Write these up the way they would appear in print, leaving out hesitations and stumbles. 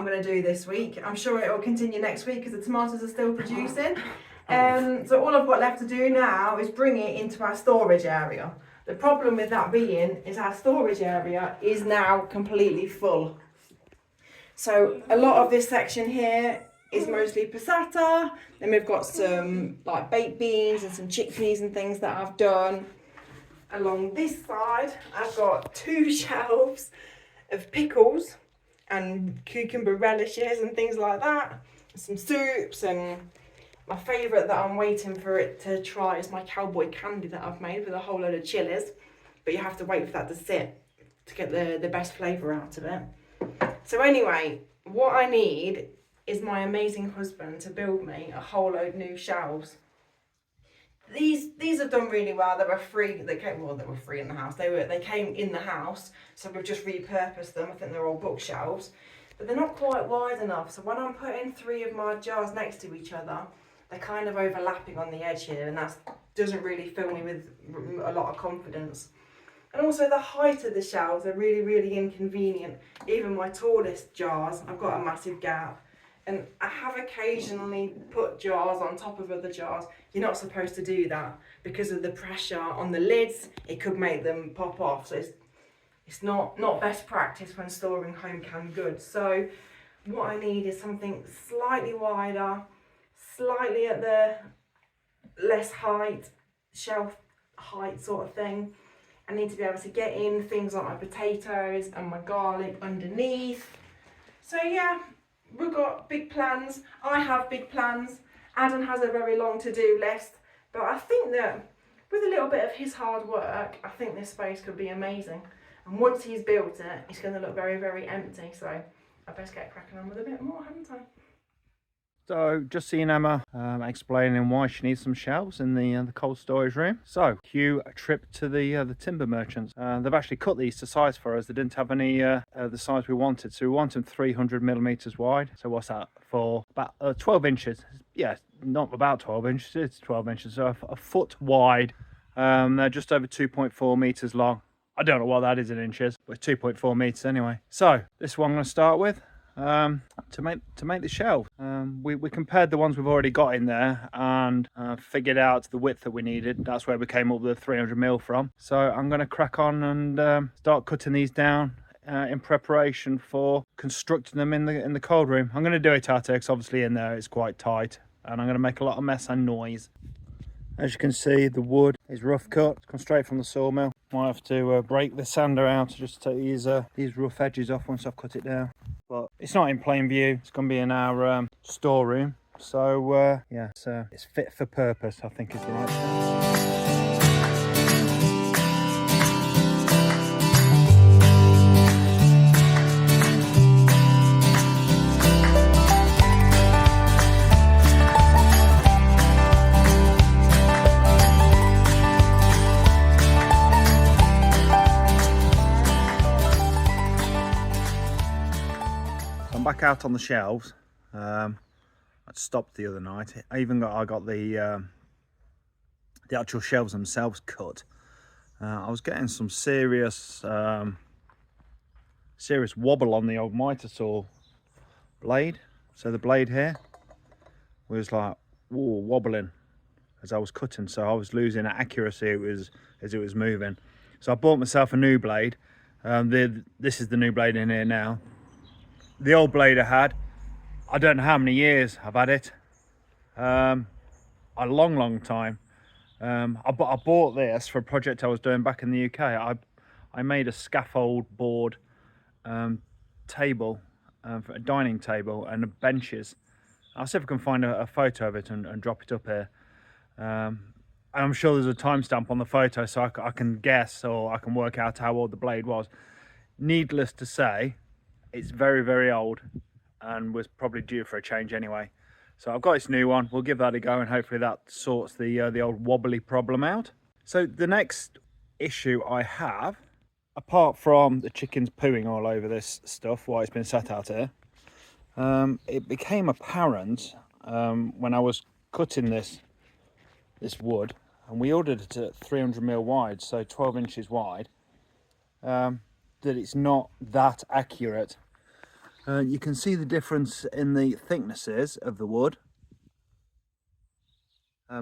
I'm going to do this week. I'm sure it will continue next week because the tomatoes are still producing. So all I've got left to do now is bring it into our storage area. The problem with that being is our storage area is now completely full. So a lot of this section here is mostly passata. Then we've got some like baked beans and some chickpeas and things that I've done. Along this side, I've got 2 shelves of pickles and cucumber relishes and things like that. Some soups, and my favourite that I'm waiting for it to try is my cowboy candy that I've made with a whole load of chilies. But you have to wait for that to sit to get the best flavour out of it. So anyway, what I need is my amazing husband to build me a whole load new shelves. These have done really well. They were free. They were free in the house. They came in the house, so we've just repurposed them. I think they're all bookshelves, but they're not quite wide enough. So when I'm putting 3 of my jars next to each other, they're kind of overlapping on the edge here, and that doesn't really fill me with a lot of confidence. And also the height of the shelves are really, really inconvenient. Even my tallest jars, I've got a massive gap. And I have occasionally put jars on top of other jars. You're not supposed to do that because of the pressure on the lids. It could make them pop off. So it's not best practice when storing home canned goods. So what I need is something slightly wider, slightly at the less height, shelf height sort of thing. I need to be able to get in things like my potatoes and my garlic underneath. So yeah. We've got big plans. I have big plans. Adam has a very long to-do list. But I think that with a little bit of his hard work, I think this space could be amazing. And once he's built it, it's going to look very, very empty. So I best get cracking on with a bit more, haven't I? So just seen Emma explaining why she needs some shelves in the cold storage room. So cue a trip to the timber merchants. They've actually cut these to size for us. They didn't have any the size we wanted, so we want them 300 millimeters wide. So what's that for? About 12 inches. Yeah, not about 12 inches. It's 12 inches, so a foot wide. They're just over 2.4 meters long. I don't know what that is in inches, but 2.4 meters anyway. So this is what I'm going to start with. To make the shelf. We compared the ones we've already got in there and figured out the width that we needed. That's where we came up with the 300 mil from. So I'm going to crack on and start cutting these down in preparation for constructing them in the cold room. I'm going to do it out here because obviously in there it's quite tight, and I'm going to make a lot of mess and noise. As you can see, the wood is rough cut. It's come straight from the sawmill. Might have to break the sander out to just take these rough edges off once I've cut it down. But it's not in plain view. It's going to be in our storeroom. So yeah, it's fit for purpose, I think is the right term. Back out on the shelves. I stopped the other night. I got the actual shelves themselves cut. I was getting some serious wobble on the old miter saw blade. So the blade here was like wobbling as I was cutting, so I was losing accuracy as it was moving. So I bought myself a new blade. This is the new blade in here now. The old blade I had, I don't know how many years I've had it, a long time. I bought this for a project I was doing back in the UK. I made a scaffold board table, for a dining table and benches. I'll see if I can find a photo of it and drop it up here. I'm sure there's a timestamp on the photo, so I can guess, or I can work out how old the blade was. Needless to say, it's very, very old and was probably due for a change anyway. So I've got this new one. We'll give that a go, and hopefully that sorts the old wobbly problem out. So the next issue I have, apart from the chickens pooing all over this stuff while it's been sat out here, it became apparent when I was cutting this wood, and we ordered it at 300 mil wide, so 12 inches wide, that it's not that accurate You can see the difference in the thicknesses of the wood.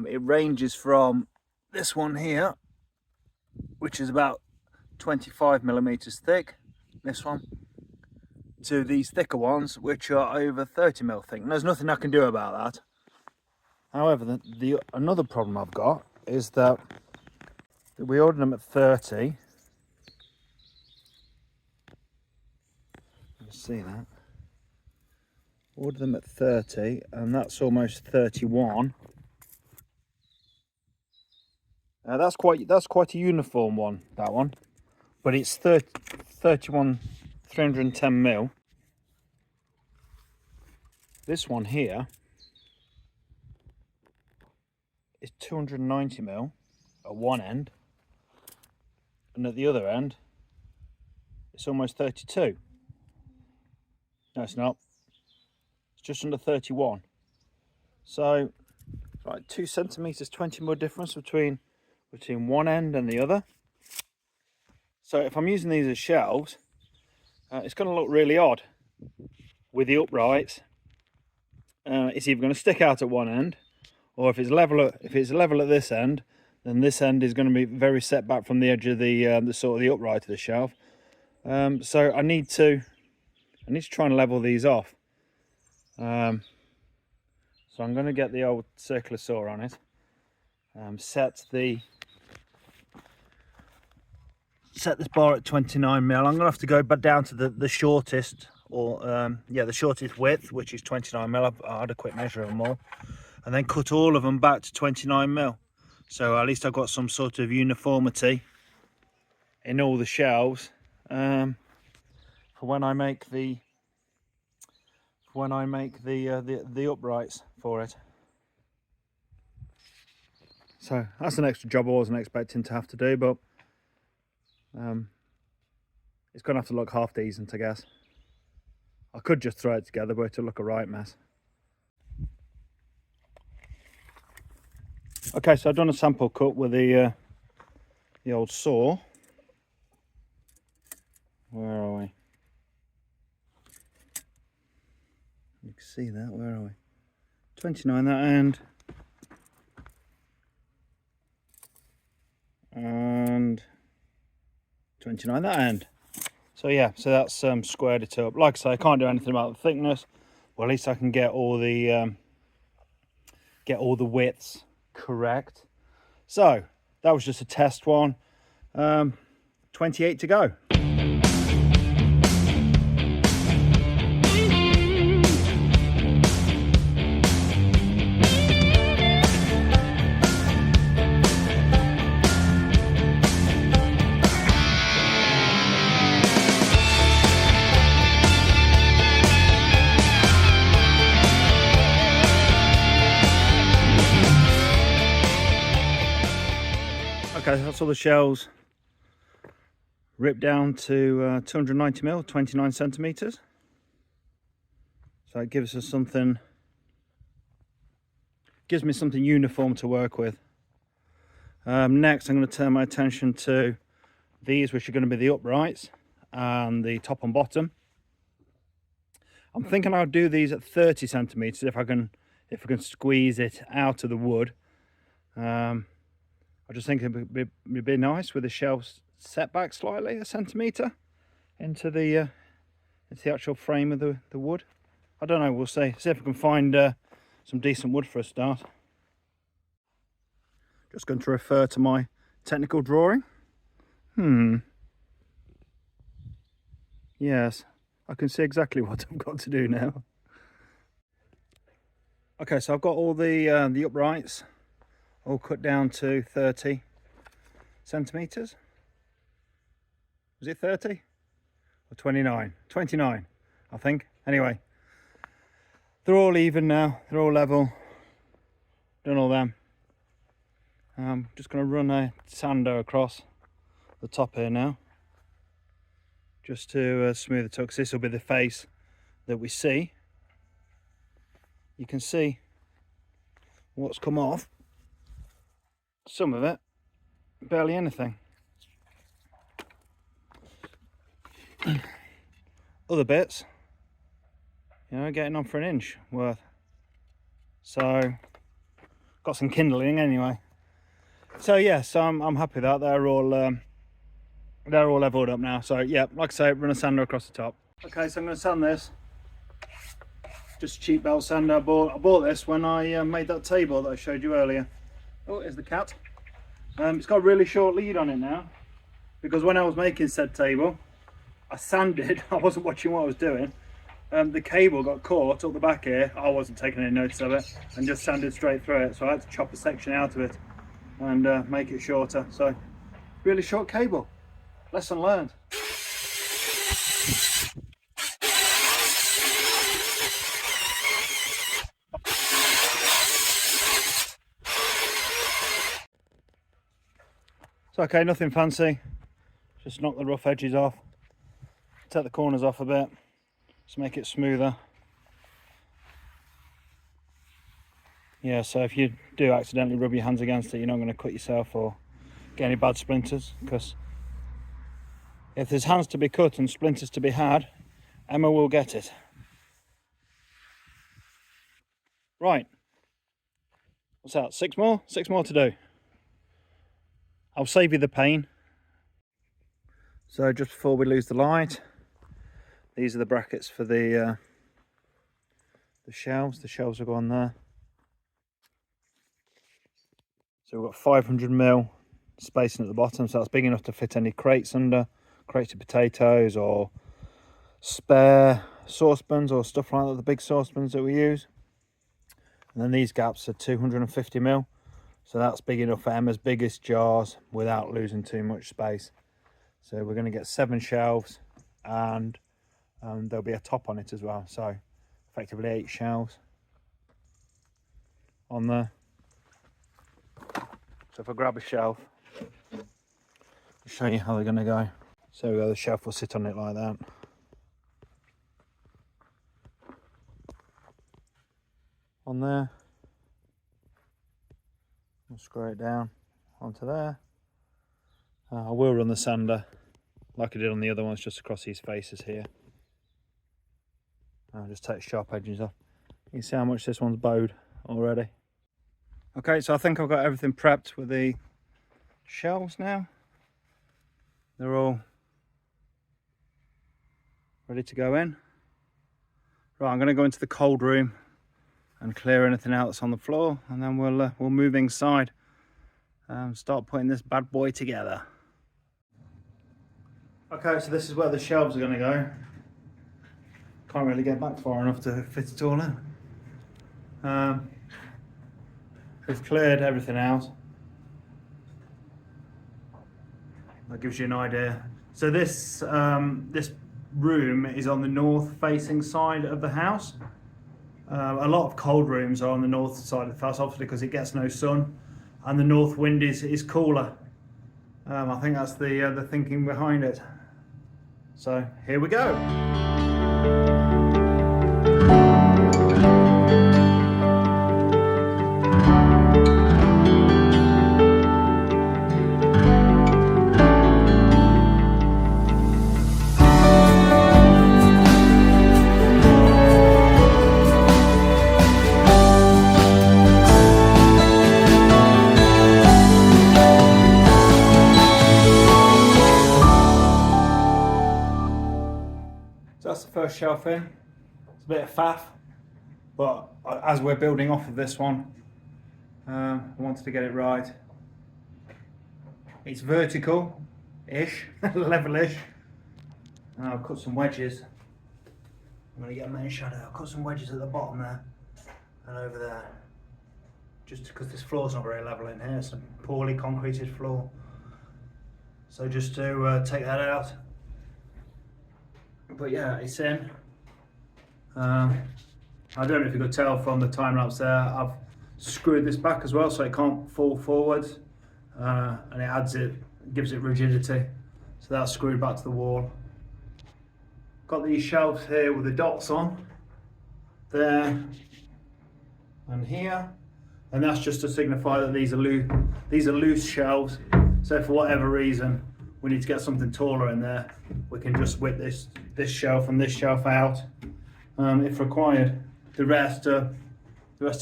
It ranges from this one here, which is about 25 millimeters thick, this one, to these thicker ones which are over 30 mil thick. And there's nothing I can do about that. However, another problem I've got is that we ordered them at 30. You see that? Ordered them at 30 and that's almost 31. That's quite a uniform one, that one, but it's 31 310 mil. This one here is 290 mil at one end, and at the other end it's almost 32. No, it's not. It's just under 31. So like 2 centimeters, 20 mil difference between one end and the other. So if I'm using these as shelves, it's going to look really odd with the uprights. It's either going to stick out at one end, or if it's level at this end, then this end is going to be very set back from the edge of the sort of the upright of the shelf. So I need to try and level these off. So I'm going to get the old circular saw on it. Set this bar at 29 mil. I'm going to have to go back down to the shortest, or yeah, the shortest width, which is 29 mil. I had a quick measure of them all, and then cut all of them back to 29 mil. So at least I've got some sort of uniformity in all the shelves for when I make the uprights for it. So that's an extra job I wasn't expecting to have to do, but it's going to have to look half decent, I guess. I could just throw it together, but it'll look a right mess. Okay, so I've done a sample cut with the old saw. Where are we? You can see that. Where are we? 29 that end. And 29 that end. So yeah, so that's squared it up. Like I say, I can't do anything about the thickness. Well, at least I can get all the widths correct. So that was just a test one. 28 to go. Okay, that's all the shelves ripped down to 290 mil, 29 centimeters. So it gives me something uniform to work with. Next, I'm going to turn my attention to these, which are going to be the uprights and the top and bottom. I'm thinking I'll do these at 30 centimeters if I can squeeze it out of the wood. I just think it'd be nice with the shelves set back slightly a centimetre into the actual frame of the wood. I don't know, we'll see. See if we can find some decent wood for a start. Just going to refer to my technical drawing. Yes, I can see exactly what I've got to do now. Okay, so I've got all the uprights all cut down to 30 centimeters. Was it 30 or 29? 29, I think. Anyway, they're all even now. They're all level. Done all them. I'm just going to run a sander across the top here now, just to smooth it up, because this will be the face that we see. You can see what's come off. Some of it, barely anything. Other bits you know, getting on for an inch worth. So got some kindling anyway. So yeah, so I'm happy with that. They're all leveled up now. So yeah, like I say, run a sander across the top. Okay, so I'm going to sand this. Just a cheap belt sander. I bought this when I made that table that I showed you earlier. Oh, here's the cat. It's got a really short lead on it now, because when I was making said table, I sanded. I wasn't watching what I was doing. The cable got caught up the back here. I wasn't taking any notice of it, and just sanded straight through it. So I had to chop a section out of it and make it shorter. So really short cable. Lesson learned. So okay, nothing fancy. Just knock the rough edges off. Take the corners off a bit. Just make it smoother. Yeah, so if you do accidentally rub your hands against it, you're not going to cut yourself or get any bad splinters, because if there's hands to be cut and splinters to be had, Emma will get it. Right. What's that? 6 more? 6 more to do. I'll save you the pain. So just before we lose the light, these are the brackets for the shelves. The shelves will go on there. So we've got 500mm spacing at the bottom, so that's big enough to fit any crates under, crates of potatoes or spare saucepans or stuff like that, the big saucepans that we use. And then these gaps are 250mm, so that's big enough for Emma's biggest jars without losing too much space. So we're going to get 7 shelves, and there'll be a top on it as well, so effectively 8 shelves on there. So if I grab a shelf, I'll show you how they're going to go. So the shelf will sit on it like that. On there. I'll screw it down onto there. I will run the sander like I did on the other ones, just across these faces here. I'll just take sharp edges off. You can see how much this one's bowed already. Okay, so I think I've got everything prepped with the shelves now. They're all ready to go in. Right, I'm going to go into the cold room and clear anything out that's on the floor, and then we'll move inside and start putting this bad boy together. Okay, so this is where the shelves are going to go. Can't really get back far enough to fit it all in. We've cleared everything out. That gives you an idea. So this this room is on the north facing side of the house. A lot of cold rooms are on the north side of the house, obviously because it gets no sun, and the north wind is cooler. I think that's the thinking behind it. So here we go. That's the first shelf in. It's a bit of faff, but as we're building off of this one, I wanted to get it right. It's vertical-ish, level-ish, and I'll cut some wedges. I'm going to get a main shadow. I'll cut some wedges at the bottom there and over there, just because this floor's not very level in here. It's a poorly concreted floor, so just to take that out. But yeah, it's in. I don't know if you could tell from the time lapse there, I've screwed this back as well so it can't fall forward, and it gives it rigidity. So that's screwed back to the wall. Got these shelves here with the dots on, there and here, and that's just to signify that these are loose shelves. So for whatever reason we need to get something taller in there, we can just whip this shelf and this shelf out if required. The rest are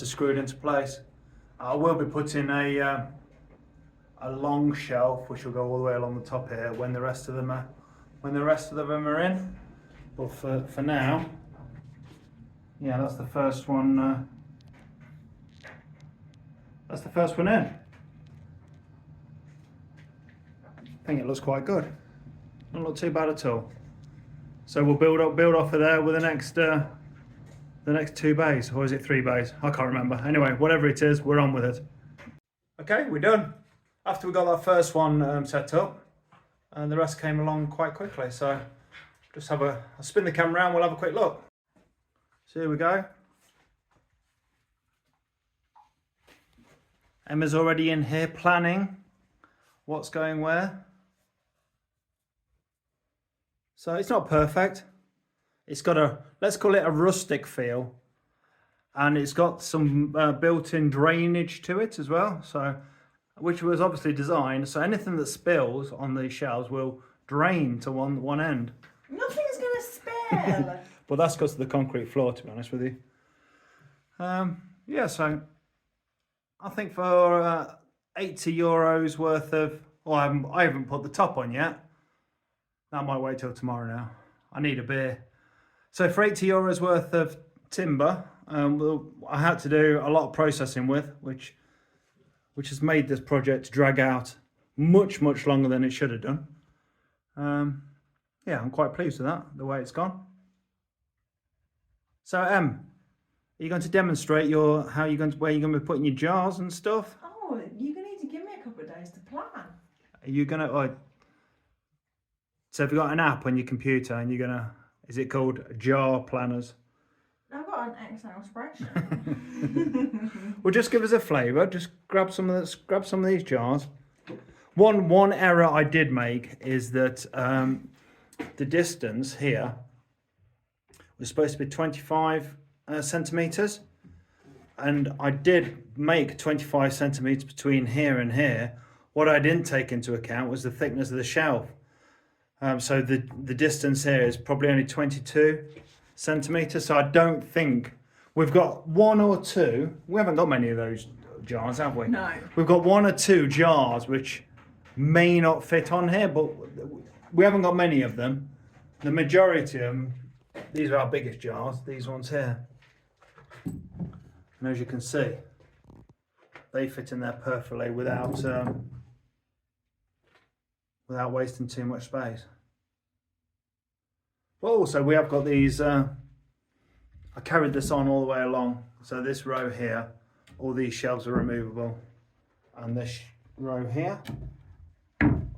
screwed into place. I will be putting a long shelf which will go all the way along the top here when the rest of them are in. But for now, yeah, that's the first one. That's the first one in. I think it looks quite good. Not look too bad at all. So we'll build off of there with the next 2 bays, or is it 3 bays? I can't remember. Anyway, whatever it is, we're on with it. Okay, we're done. After we got that first one set up, and the rest came along quite quickly. So just I'll spin the camera around. We'll have a quick look. So here we go. Emma's already in here planning what's going where. So it's not perfect. It's got let's call it a rustic feel. And it's got some built-in drainage to it as well. So, which was obviously designed. So anything that spills on these shelves will drain to one end. Nothing's going to spill. But that's because of the concrete floor, to be honest with you. Yeah, so I think for €80 worth of, well, I haven't put the top on yet. That might wait till tomorrow now. I need a beer. So for €80 worth of timber, I had to do a lot of processing with, which has made this project drag out much longer than it should have done. Yeah, I'm quite pleased with that, the way it's gone. So are you going to demonstrate where you're going to be putting your jars and stuff? Oh, you're going to need to give me a couple of days to plan. Are you going to, so have you got an app on your computer and you're going to, is it called Jar Planners? I've got an Excel spreadsheet. Well, just give us a flavour. Just grab some of these jars. One error I did make is that the distance here was supposed to be 25 centimetres, and I did make 25 centimetres between here and here. What I didn't take into account was the thickness of the shelf. So the distance here is probably only 22 centimetres. So I don't think we've got 1 or 2. We haven't got many of those jars, have we? No. We've got 1 or 2 jars which may not fit on here, but we haven't got many of them. The majority of them, these are our biggest jars, these ones here. And as you can see, they fit in there perfectly without wasting too much space. But also we have got these, I carried this on all the way along. So this row here, all these shelves are removable. And this row here,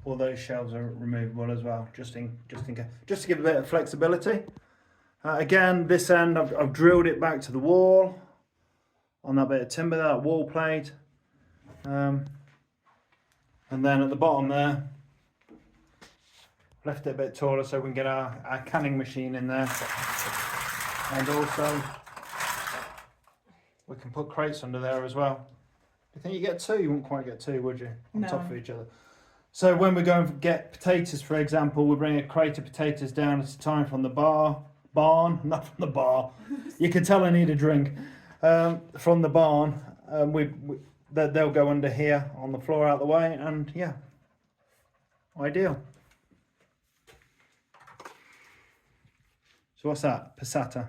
all those shelves are removable as well, just to give a bit of flexibility. Again, this end I've drilled it back to the wall on that bit of timber, that wall plate. And then at the bottom there, left it a bit taller so we can get our canning machine in there. And also, we can put crates under there as well. Do you think you get 2? You wouldn't quite get 2, would you? On top of each other. So when we go and get potatoes, for example, we bring a crate of potatoes down at a time from the barn, not from the bar. You can tell I need a drink. From the barn, they'll go under here on the floor out the way, and yeah, ideal. So what's that? Passata.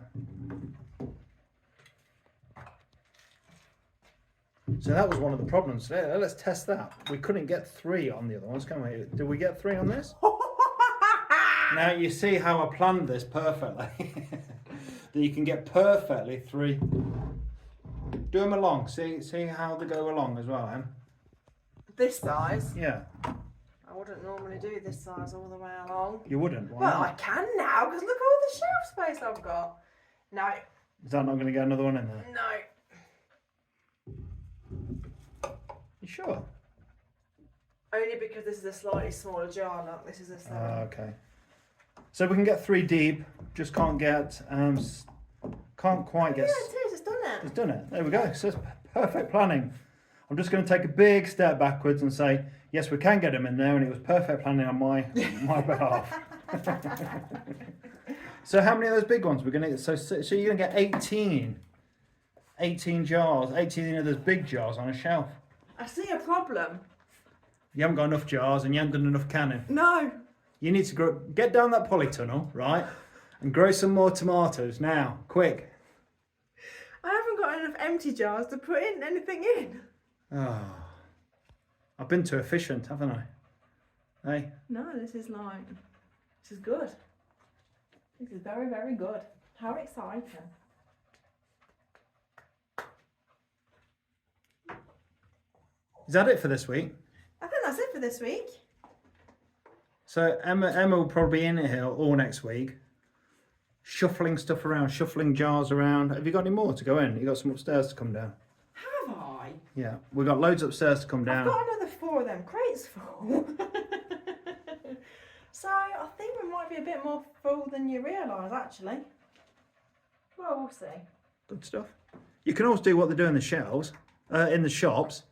So that was one of the problems today. Let's test that. We couldn't get 3 on the other ones, can we? Did we get 3 on this? Now you see how I planned this perfectly. That you can get perfectly 3. Do them along. See how they go along as well, Em. This size? Yeah. I wouldn't normally do this size all the way along. You wouldn't? Why Well, not? I can now, because look at all the shelf space I've got. No. Is that not going to get another one in there? No. You sure? Only because this is a slightly smaller jar, look. This is a slightly... Okay. So we can get 3 deep, just can't get, can't quite get... Yeah, it is. It's done it. It's done it. There we go. So it's perfect planning. I'm just going to take a big step backwards and say, yes, we can get them in there, and it was perfect planning on my behalf. So how many of those big ones we're gonna get? So you're gonna get 18 jars, 18 of those big jars on a shelf. I see a problem. You haven't got enough jars and you haven't done enough canning. No. You need to get down that polytunnel, right, and grow some more tomatoes now, quick. I haven't got enough empty jars to put in anything in. Oh, I've been too efficient, haven't I? Hey. No, this is good. This is very, very good. How exciting. Is that it for this week? I think that's it for this week. So Emma will probably be in here all next week, shuffling stuff around, shuffling jars around. Have you got any more to go in? You got some upstairs to come down? Have I? Yeah, we've got loads upstairs to come down. I've got another 4 of them crates full. So I think we might be a bit more full than you realise, actually. Well, we'll see. Good stuff. You can also do what they do in the shelves, in the shops.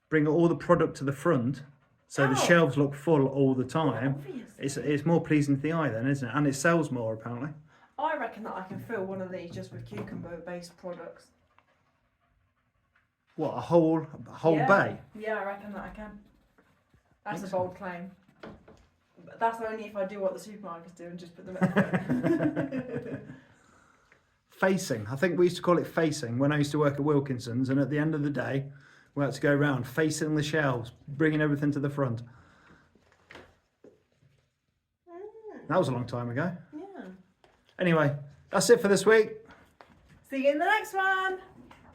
Bring all the product to the front, so the shelves look full all the time. It's more pleasing to the eye then, isn't it? And it sells more apparently. I reckon that I can fill one of these just with cucumber-based products. What, a whole bay? Yeah, I reckon that I can. That's a bold claim. But that's only if I do what the supermarkets do and just put them in the Facing. I think we used to call it facing when I used to work at Wilkinson's, and at the end of the day, we had to go around facing the shelves, bringing everything to the front. That was a long time ago. Yeah. Anyway, that's it for this week. See you in the next one.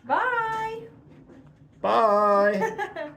Bye. Bye.